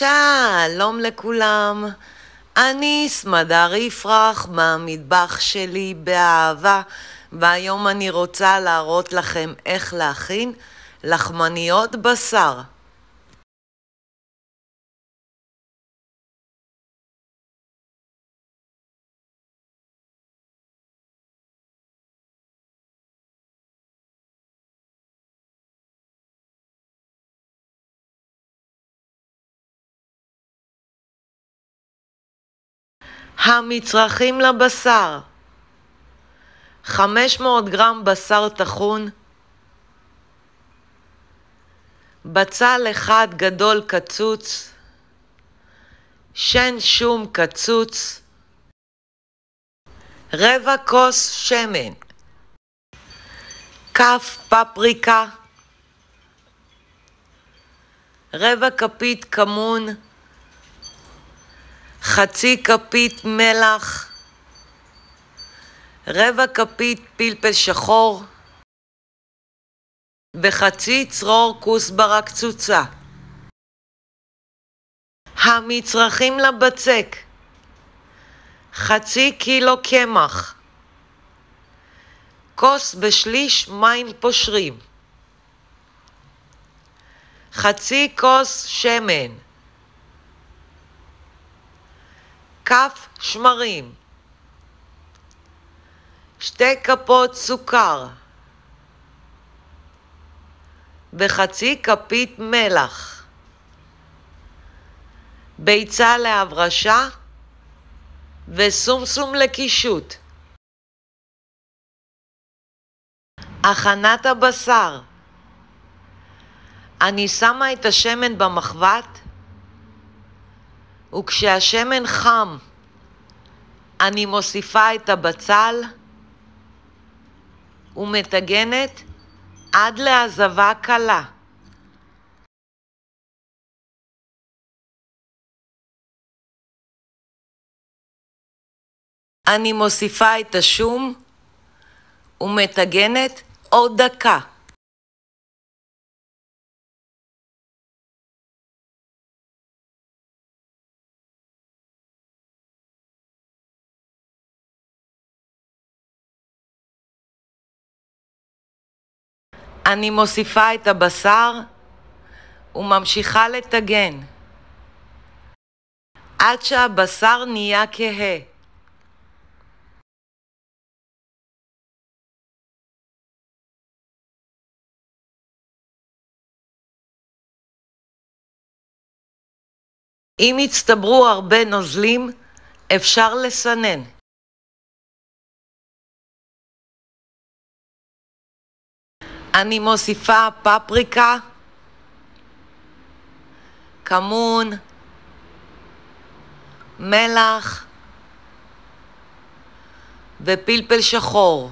שלום לכולם, אני סמדר יפרח מהמטבח שלי באהבה, והיום אני רוצה להראות לכם איך להכין לחמניות בשר. המצרכים לבשר: 500 גרם בשר טחון, בצל אחד גדול קצוץ, שן שום קצוץ, רבע כוס שמן, כף פפריקה, רבע כפית כמון, חצי כפית מלח, רבע כפית פלפל שחור וחצי צרור כוסברה קצוצה. המצרכים לבצק: חצי קילו קמח, כוס ושליש מים פושרים, חצי כוס שמן, כף שמרים, 2 כפות סוכר וחצי כפית מלח, ביצה להברשה וסומסום לקישוט. הכנת הבשר: אני שמה את השמן במחבת, וכשהשמן חם אני מוסיפה את הבצל ומטגנת עד להזבה קלה. אני מוסיפה את השום ומטגנת עוד דקה. אני מוסיפה את הבשר וממשיכה לטגן עד שהבשר נהיה כהה. אם יצטברו הרבה נוזלים, אפשר לסנן. אני מוסיפה פפריקה, כמון, מלח ופלפל שחור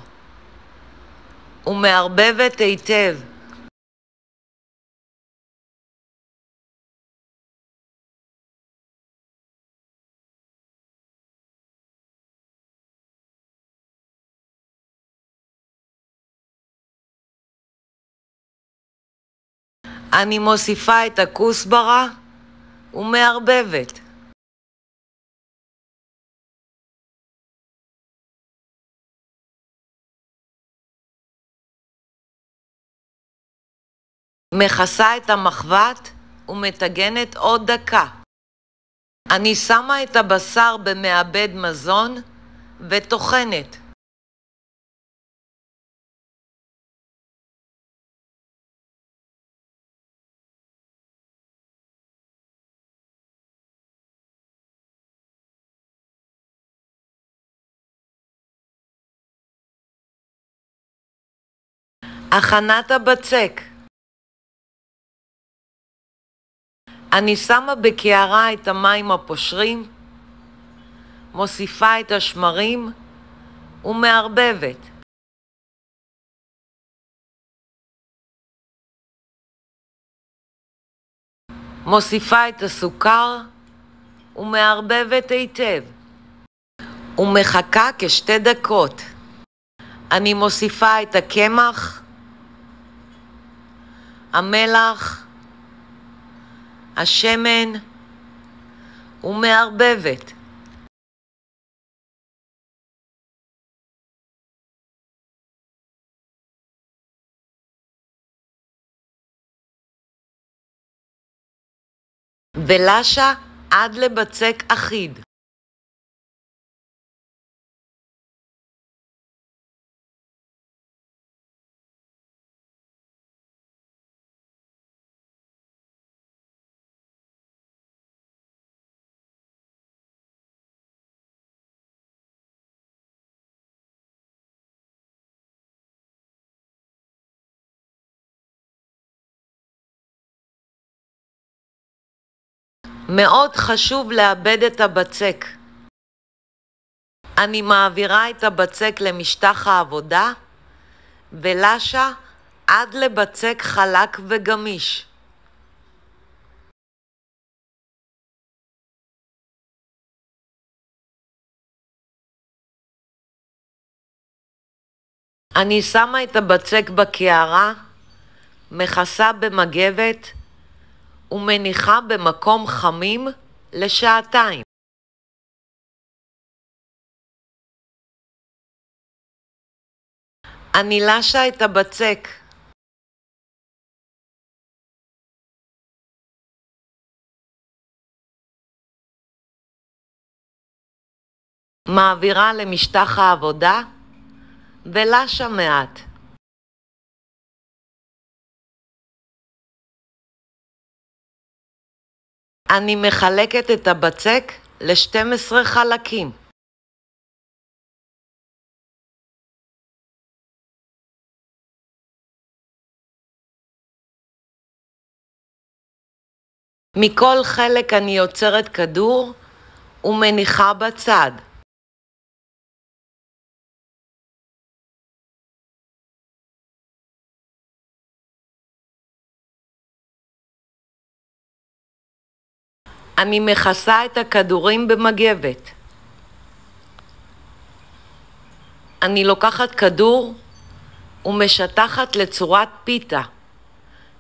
ומערבבת היטב. אני מוסיפה את הכוסברה ומערבבת. מכסה את המחבת ומטגנת עוד דקה. אני שמה את הבשר במעבד מזון וטוחנת. הכנת הבצק: אני שמה בקערה את המים הפושרים, מוסיפה את השמרים ומערבבת. מוסיפה את הסוכר ומערבבת היטב ומחכה כ2 דקות. אני מוסיפה את הקמח, המלח, השמן ומערבבת. ולשה עד לבצק אחיד. מאוד חשוב לאבד את הבצק. אני מעבירה את הבצק למשטח העבודה, ולשה עד לבצק חלק וגמיש. אני שמה את הבצק בקערה, מכסה במגבת ומניחה במקום חמים לשעתיים. אני לשה את הבצק. מעבירה למשטח העבודה ולשה מעט. אני מחלקת את הבצק ל-12 חלקים. מכל חלק אני יוצרת כדור ומניחה בצד. אני מכסה את הכדורים במגבת. אני לוקחת כדור ומשטחת לצורת פיתה.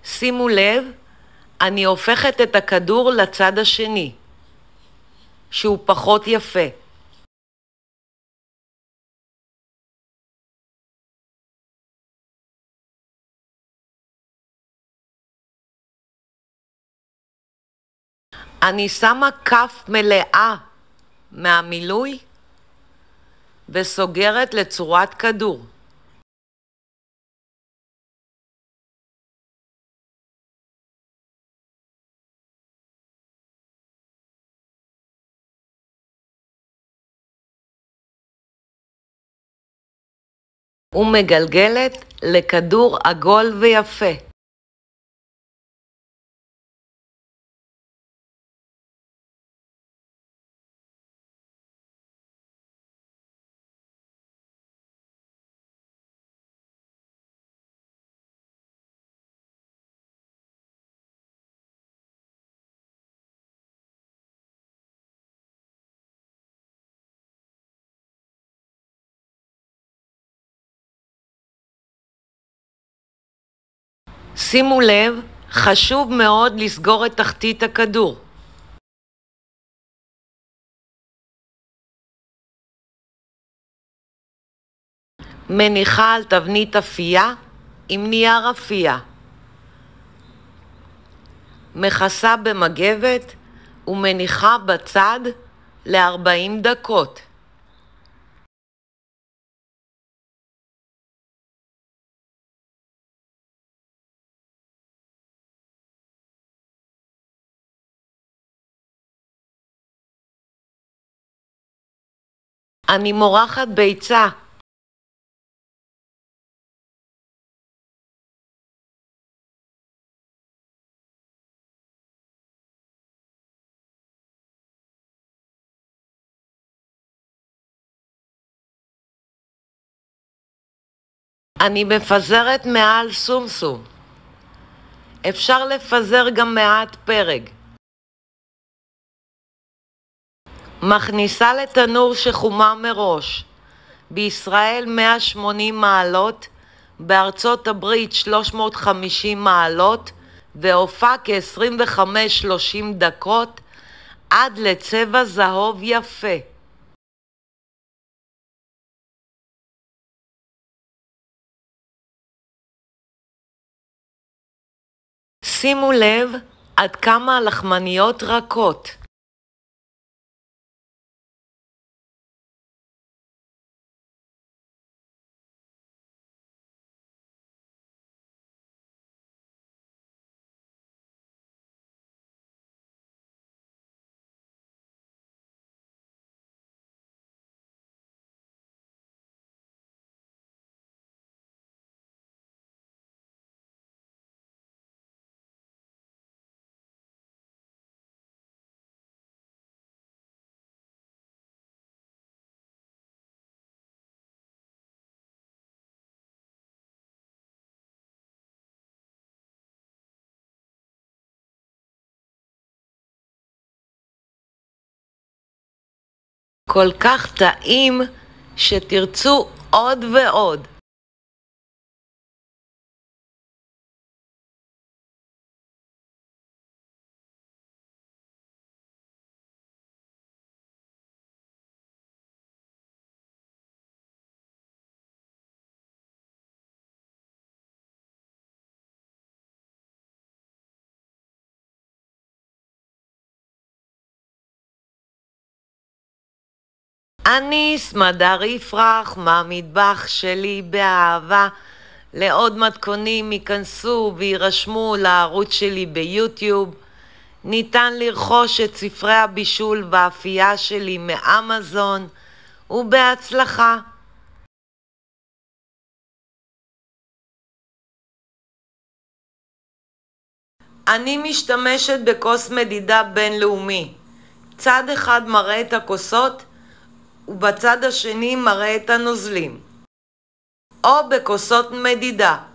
שימו לב, אני הופכת את הכדור לצד השני, שהוא פחות יפה. אני שמה כף מלאה מהמילוי וסוגרת לצורת כדור. ומגלגלת לכדור עגול ויפה. שימו לב, חשוב מאוד לסגור את תחתית הכדור. מניחה על תבנית אפייה עם נייר אפייה. מכסה במגבת ומניחה בצד ל-40 דקות. אני מורחת ביצה. אני מפזרת מעל סומסום. אפשר לפזר גם מעט פרג. מכניסה לתנור שחומה מראש. בישראל 180 מעלות, בארצות הברית 350 מעלות, והופע כ-25-30 דקות עד לצבע זהוב יפה. שימו לב עד כמה הלחמניות רכות. כל כך טעים שתרצו עוד ועוד. אני סמדר יפרח מהמטבח שלי באהבה. לעוד מתכונים ייכנסו וירשמו לערוץ שלי ביוטיוב. ניתן לרכוש את ספרי הבישול והאפייה שלי מאמזון, ובהצלחה. אני משתמשת בכוס מדידה בינלאומי. צד אחד מראה את הכוסות ובצד השני מראה את הנוזלים, או בכוסות מדידה.